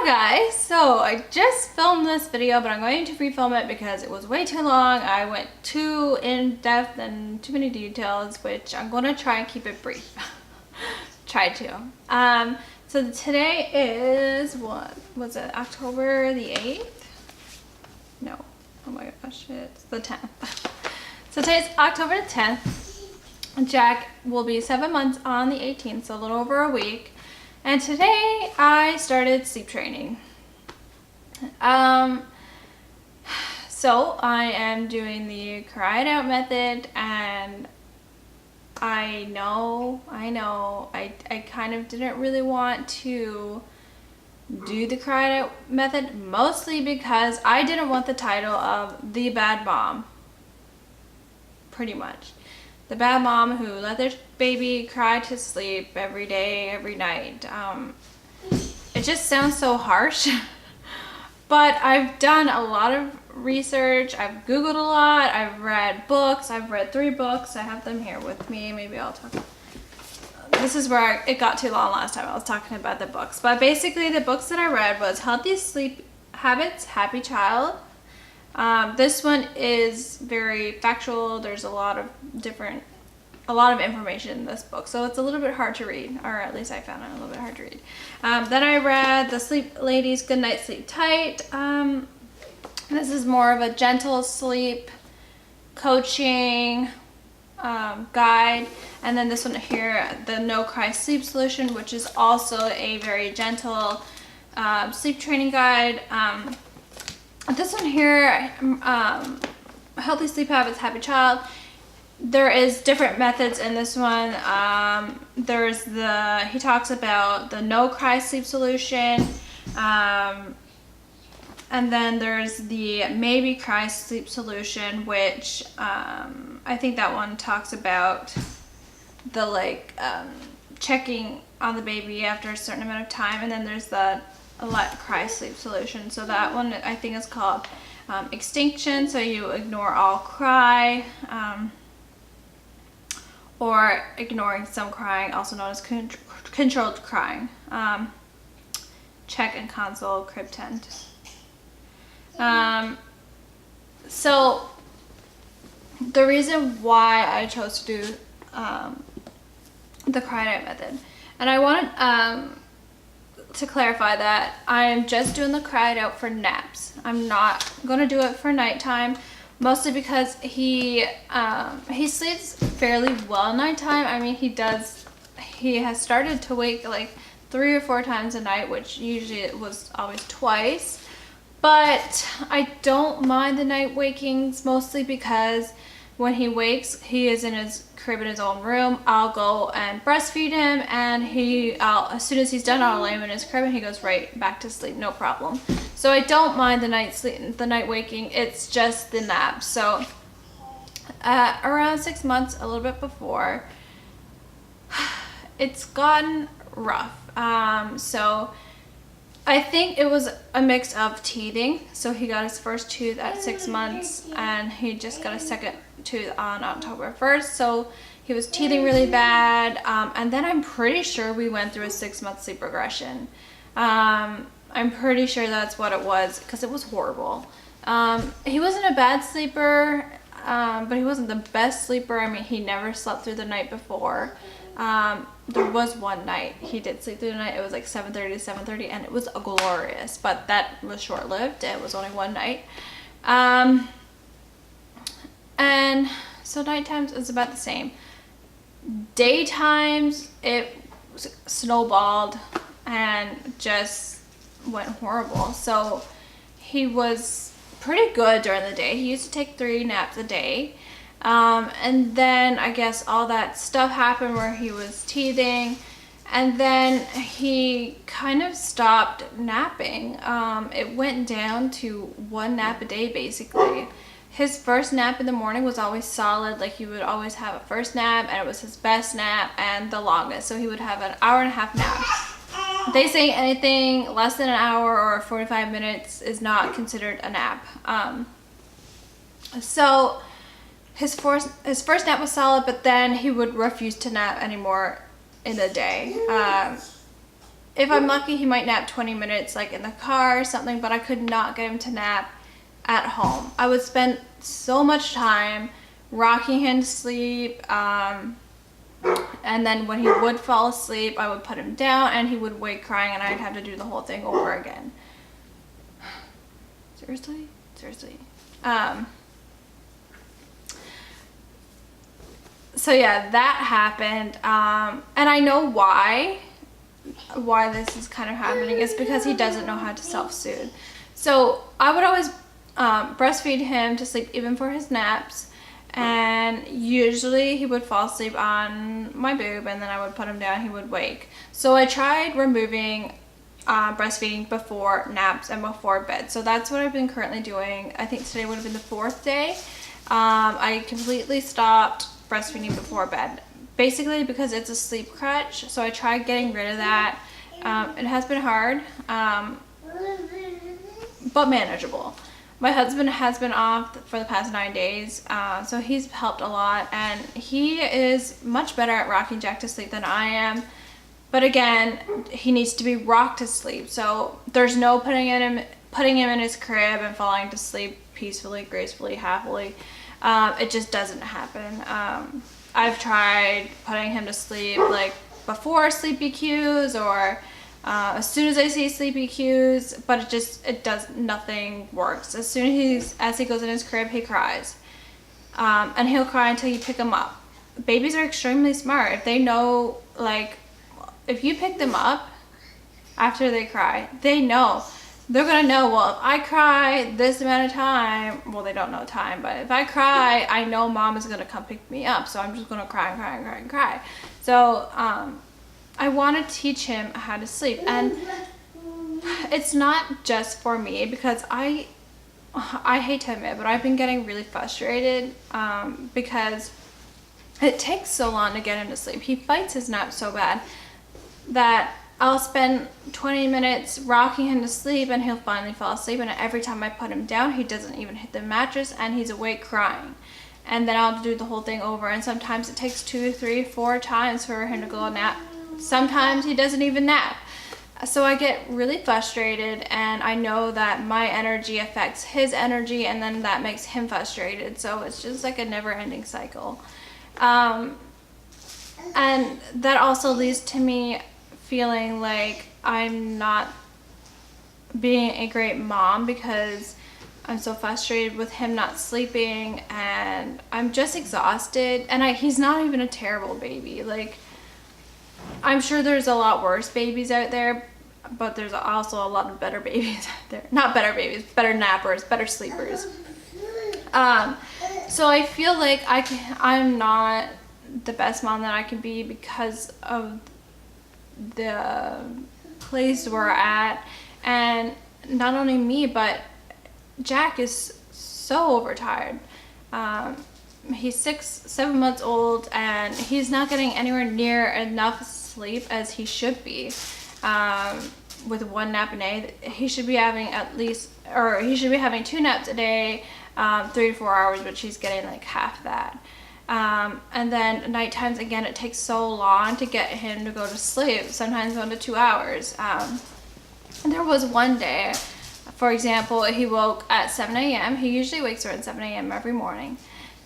Hi guys, so I just filmed this video, but I'm going to refilm it because it was way too long. I went too in depth and too many details, which I'm going to try and keep it brief. Try to. So today is, what was it, October the 8th? No, oh my gosh, it's the 10th. So today's October the 10th. Jack will be 7 months on the 18th, so a little over a week. And today I started sleep training. So I am doing the cry it out method, and I know, I kind of didn't really want to do the cry it out method, mostly because I didn't want the title of the bad mom, pretty much. The bad mom who let their baby cry to sleep every day, every night. It just sounds so harsh. But I've done a lot of research. I've Googled a lot. I've read books. I've read 3 books. I have them here with me. Maybe I'll talk. This is where it got too long last time. I was talking about the books. But basically the books that I read was Healthy Sleep Habits, Happy Child. This one is very factual. There's a lot of information in this book, so it's a little bit hard to read, or at least I found it a little bit hard to read. Then I read The Sleep Ladies Good Night Sleep Tight. This is more of a gentle sleep coaching guide. And then this one here, the No Cry Sleep Solution, which is also a very gentle sleep training guide. This one here, Healthy Sleep Habits, Happy Child. There is different methods in this one. He talks about the No Cry Sleep Solution. And then there's the Maybe Cry Sleep Solution, which I think that one talks about the checking on the baby after a certain amount of time. And then there's the Let Cry Sleep Solution. So that one I think is called Extinction. So you ignore all cry. Or ignoring some crying, also known as controlled crying. Check and console, crib tent. So the reason why I chose to do the cry night method, and I wanted to clarify that I am just doing the cry it out for naps. I'm not going to do it for nighttime. Mostly because he sleeps fairly well nighttime. I mean, he has started to wake like 3 or 4 times a night, which usually it was always twice. But I don't mind the night wakings, mostly because when he wakes, he is in his crib in his own room. I'll go and breastfeed him, and as soon as he's done, I'll lay him in his crib and he goes right back to sleep, no problem. So I don't mind the night waking. It's just the naps. So around 6 months, a little bit before, it's gotten rough. So I think it was a mix of teething. So he got his first tooth at 6 months, and he just got a second tooth on October 1st. So he was teething really bad. And then I'm pretty sure we went through a 6-month sleep regression. I'm pretty sure that's what it was, because it was horrible. He wasn't a bad sleeper, but he wasn't the best sleeper. I mean, he never slept through the night before. There was one night he did sleep through the night. It was like 7:30 to 7:30, and it was glorious, but that was short-lived. It was only one night. And so night times is about the same. Daytimes, it snowballed and just went horrible. So he was pretty good during the day. He used to take 3 naps a day. And then I guess all that stuff happened where he was teething, and then he kind of stopped napping. It went down to 1 nap a day basically. His first nap in the morning was always solid. Like, he would always have a first nap, and it was his best nap and the longest. So he would have an hour-and-a-half nap. They say anything less than an hour or 45 minutes is not considered a nap. So his first nap was solid, but then he would refuse to nap anymore in the day. if I'm lucky, he might nap 20 minutes like in the car or something, but I could not get him to nap at home. I would spend so much time rocking him to sleep, and then when he would fall asleep, I would put him down and he would wake crying and I'd have to do the whole thing over again. Seriously? So yeah, that happened, and I know why this is kind of happening is because he doesn't know how to self-soothe. So I would always breastfeed him to sleep even for his naps, and usually he would fall asleep on my boob and then I would put him down, he would wake. So I tried removing breastfeeding before naps and before bed. So that's what I've been currently doing. I think today would have been the 4th day. I completely stopped breastfeeding before bed, basically because it's a sleep crutch. So I tried getting rid of that. It has been hard, but manageable. My husband has been off for the past 9 days, so he's helped a lot, and he is much better at rocking Jack to sleep than I am. But again, he needs to be rocked to sleep, so there's no putting him in his crib and falling to sleep peacefully, gracefully, happily. It just doesn't happen. I've tried putting him to sleep like before sleepy cues or as soon as I see sleepy cues, but nothing works. As soon as he goes in his crib, he cries, and he'll cry until you pick him up. Babies are extremely smart. If they know, like, if you pick them up after they cry, they know. They're gonna know, well, if I cry this amount of time, well, they don't know time, but if I cry, I know mom is gonna come pick me up, so I'm just gonna cry and cry and cry and cry. So I want to teach him how to sleep, and it's not just for me, because I hate to admit, but I've been getting really frustrated because it takes so long to get him to sleep. He fights his nap so bad that I'll spend 20 minutes rocking him to sleep and he'll finally fall asleep, and every time I put him down, he doesn't even hit the mattress and he's awake crying. And then I'll do the whole thing over, and sometimes it takes 2, 3, 4 times for him to go nap. Sometimes he doesn't even nap. So I get really frustrated, and I know that my energy affects his energy, and then that makes him frustrated. So it's just like a never-ending cycle. And that also leads to me feeling like I'm not being a great mom because I'm so frustrated with him not sleeping, and I'm just exhausted. And he's not even a terrible baby. Like, I'm sure there's a lot worse babies out there, but there's also a lot of better babies out there. Not better babies, better nappers, better sleepers. So I feel like I'm not the best mom that I can be because of the place we're at. And not only me, but Jack is so overtired. He's 7 months old, and he's not getting anywhere near enough sleep as he should be. With 1 nap a day, he should be having he should be having 2 naps a day, 3 to 4 hours, but he's getting like half that. And then night times, again, it takes so long to get him to go to sleep, sometimes 1 to 2 hours. There was one day, for example, he woke at 7 a.m. He usually wakes around 7 a.m. every morning.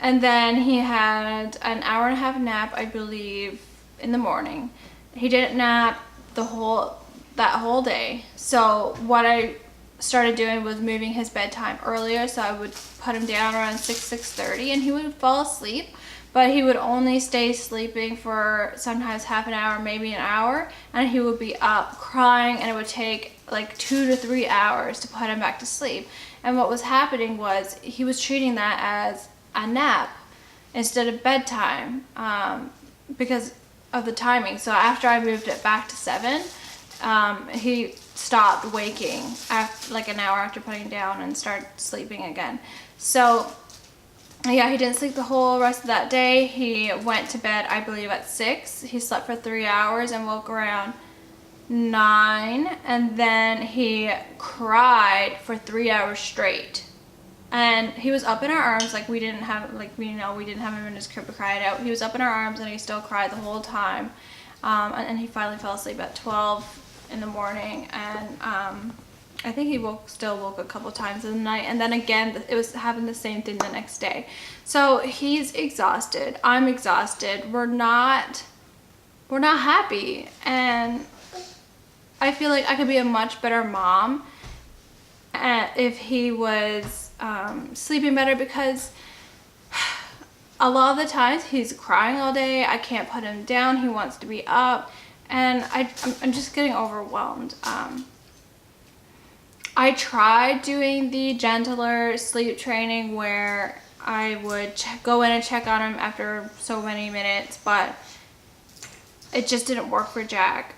And then he had an hour and a half nap, I believe, in the morning. He didn't nap that whole day. So what I started doing was moving his bedtime earlier. So I would put him down around 6:30, and he would fall asleep, but he would only stay sleeping for sometimes half an hour, maybe an hour, and he would be up crying, and it would take like 2 to 3 hours to put him back to sleep. And what was happening was he was treating that as a nap instead of bedtime, because of the timing. So after I moved it back to 7, he stopped waking after like an hour after putting him down and started sleeping again. So yeah, he didn't sleep the whole rest of that day. He went to bed, I believe, at 6. He slept for 3 hours and woke around 9, and then he cried for 3 hours straight. And he was up in our arms, like we didn't have him in his crib to cry it out. He was up in our arms and he still cried the whole time. And he finally fell asleep at 12 in the morning, and I think he still woke a couple times in the night, and then again it was having the same thing the next day. So he's exhausted, I'm exhausted, we're not happy, and I feel like I could be a much better mom if he was sleeping better, because a lot of the times he's crying all day. I can't put him down. He wants to be up, and I'm just getting overwhelmed. I tried doing the gentler sleep training where I would go in and check on him after so many minutes, but it just didn't work for Jack.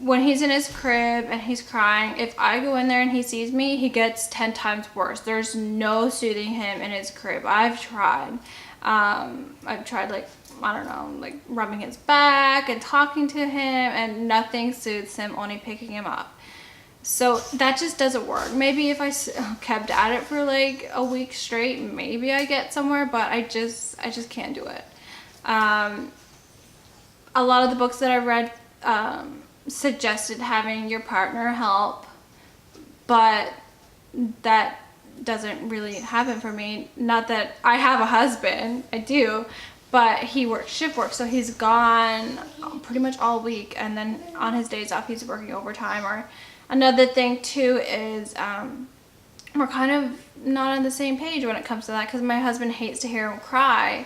When he's in his crib and he's crying, if I go in there and he sees me, he gets 10 times worse. There's no soothing him in his crib. I've tried. Like, I don't know, like rubbing his back and talking to him, and nothing soothes him, only picking him up. So that just doesn't work. Maybe if I kept at it for like a week straight, maybe I get somewhere, but I just can't do it. A lot of the books that I read suggested having your partner help, but that doesn't really happen for me. Not that I have a husband, I do, but he works shift work, so he's gone pretty much all week, and then on his days off he's working overtime. Or another thing too is we're kind of not on the same page when it comes to that, because my husband hates to hear him cry,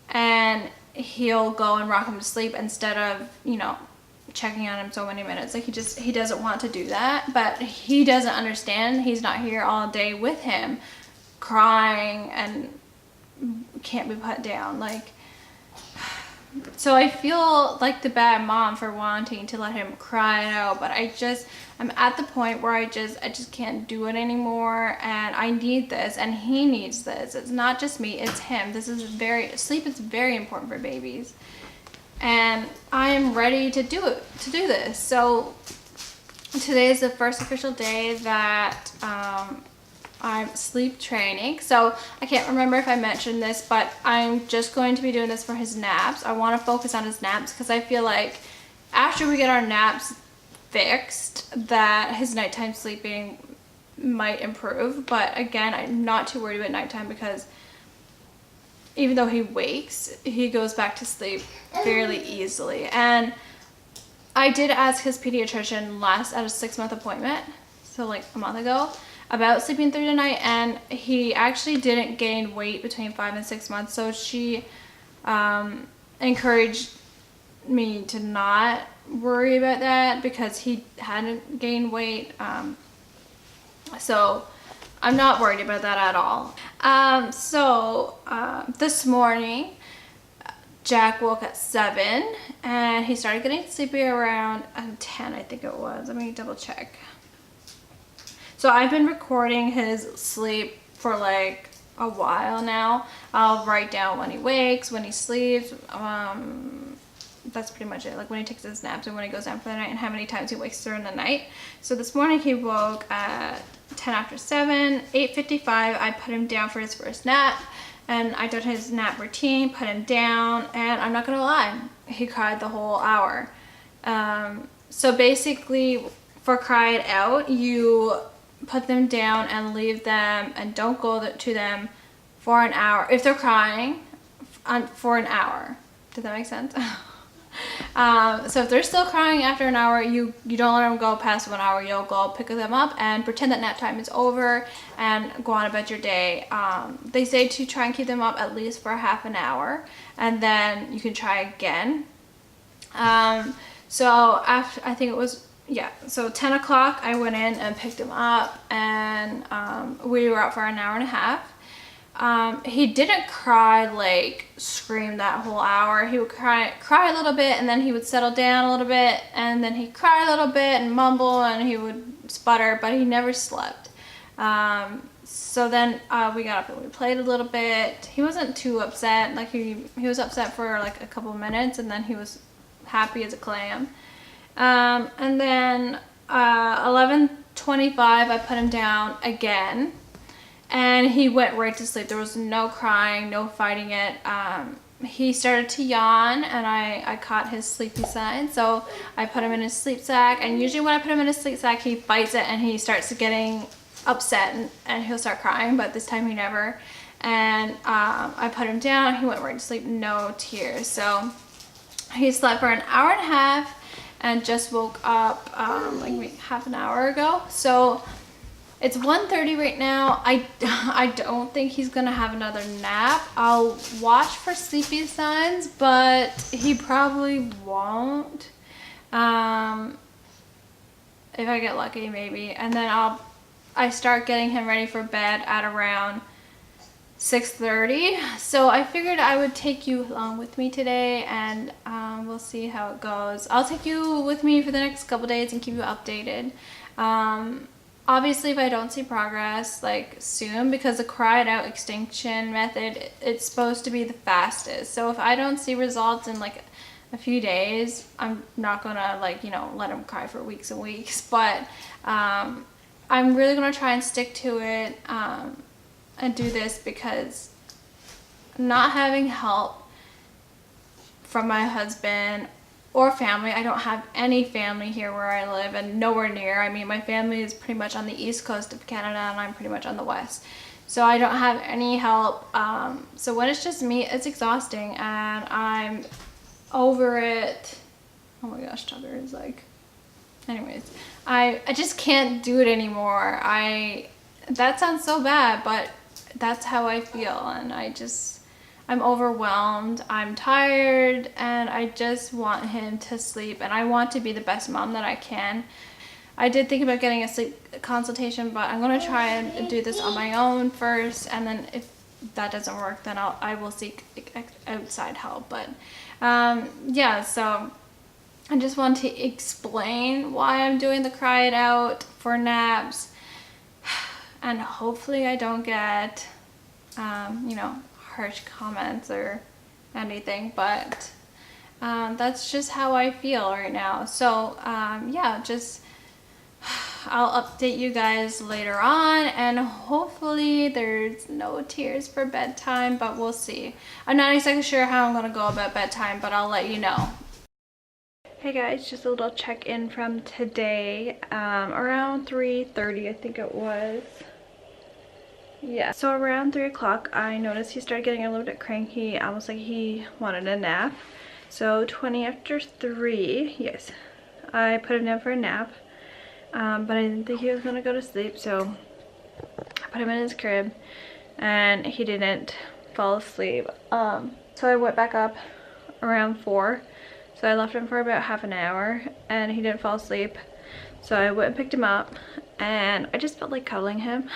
and he'll go and rock him to sleep instead of, you know, checking on him so many minutes. Like he doesn't want to do that, but he doesn't understand. He's not here all day with him crying and can't be put down. Like, so I feel like the bad mom for wanting to let him cry it out, but I'm at the point where I just can't do it anymore, and I need this, and he needs this. It's not just me, it's him. Sleep is very important for babies, and I am ready to do this. So today is the first official day that I'm sleep training. So I can't remember if I mentioned this, but I'm just going to be doing this for his naps. I want to focus on his naps, because I feel like after we get our naps fixed, that his nighttime sleeping might improve. But again, I'm not too worried about nighttime, because even though he wakes, he goes back to sleep fairly easily. And I did ask his pediatrician at a 6-month appointment, so like a month ago, about sleeping through the night, and he actually didn't gain weight between 5 and 6 months. So she encouraged me to not worry about that, because he hadn't gained weight. So I'm not worried about that at all. This morning Jack woke at 7, and he started getting sleepy around 10, I think it was. Let me double check. So I've been recording his sleep for like a while now. I'll write down when he wakes, when he sleeps. That's pretty much it. Like when he takes his naps and when he goes down for the night, and how many times he wakes during the night. So this morning he woke at 10 after 7, 8:55. I put him down for his first nap, and I did his nap routine, put him down, and I'm not gonna lie, he cried the whole hour. So basically, for cry it out, you put them down and leave them, and don't go to them for an hour if they're crying, for an hour. Does that make sense? So if they're still crying after an hour, you don't let them go past 1 hour. You'll go pick them up and pretend that nap time is over and go on about your day. They say to try and keep them up at least for half an hour, and then you can try again. So after, I think it was, so 10 o'clock I went in and picked him up, and we were out for an hour and a half. He didn't cry, like scream that whole hour. He would cry a little bit, and then he would settle down a little bit, and then he'd cry a little bit and mumble, and he would sputter, but he never slept. So then we got up and we played a little bit. He wasn't too upset. Like he was upset for like a couple minutes, and then he was happy as a clam. And then 11:25 I put him down again, and he went right to sleep. There was no crying, no fighting it. he started to yawn, and I caught his sleepy sign, so I put him in his sleep sack. And usually when I put him in his sleep sack, he bites it and he starts getting upset, and he'll start crying, but this time he never. And I put him down, he went right to sleep, no tears. So he slept for an hour and a half and just woke up like maybe half an hour ago. So it's 1:30 right now. I don't think he's gonna have another nap. I'll watch for sleepy signs, but he probably won't. If I get lucky, maybe. And then I start getting him ready for bed at around 6:30. So I figured I would take you along with me today, and we'll see how it goes. I'll take you with me for the next couple days and keep you updated. Obviously, if I don't see progress like soon, because the cry it out extinction method, it's supposed to be the fastest. So if I don't see results in like a few days, I'm not gonna like, you know, let him cry for weeks and weeks. But I'm really gonna try and stick to it and do this, because not having help from my husband or family, I don't have any family here where I live, and nowhere near. I mean, my family is pretty much on the east coast of Canada, and I'm pretty much on the west, so I don't have any help. So when it's just me, it's exhausting, and I'm over it. Oh my gosh, Tucker is like, anyways, I just can't do it anymore. That sounds so bad, but that's how I feel, and I'm overwhelmed, I'm tired, and I just want him to sleep, and I want to be the best mom that I can. I did think about getting a sleep consultation, but I'm going to try and do this on my own first, and then if that doesn't work, then I will seek outside help. But yeah, so I just want to explain why I'm doing the cry it out for naps, and hopefully I don't get you know, harsh comments or anything, but that's just how I feel right now. So yeah, just I'll update you guys later on, and hopefully there's no tears for bedtime, but we'll see. I'm not exactly sure how I'm gonna go about bedtime, but I'll let you know. Hey guys, just a little check-in from today. Around 3:30 I think it was. Yeah, so around 3 o'clock I noticed he started getting a little bit cranky, almost like he wanted a nap. So 20 after 3, yes, I put him down for a nap, but I didn't think he was gonna go to sleep, so I put him in his crib and he didn't fall asleep. So I went back up around 4, so I left him for about half an hour and he didn't fall asleep. So I went and picked him up, and I just felt like cuddling him.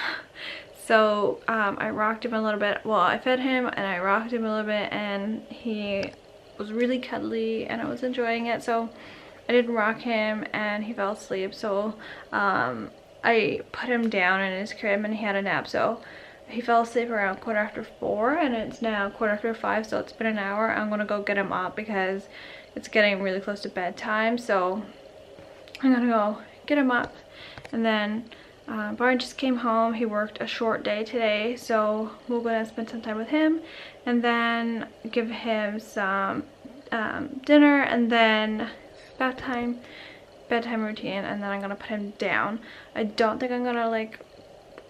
So I rocked him a little bit. Well, I fed him and I rocked him a little bit, and he was really cuddly and I was enjoying it. So I did rock him and he fell asleep. So I put him down in his crib and he had a nap. So he fell asleep around 4:15, and it's now 5:15, so it's been an hour. I'm gonna go get him up because it's getting really close to bedtime. So I'm gonna go get him up, and then Barn just came home. He worked a short day today, so we're gonna spend some time with him and then give him some dinner, and then bedtime routine, and then I'm gonna put him down. I don't think I'm gonna like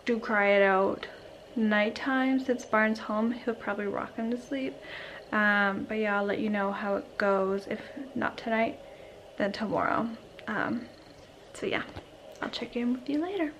do cry it out nighttime. Since Barn's home, he'll probably rock him to sleep. But yeah, I'll let you know how it goes. If not tonight, then tomorrow. So yeah, I'll check in with you later.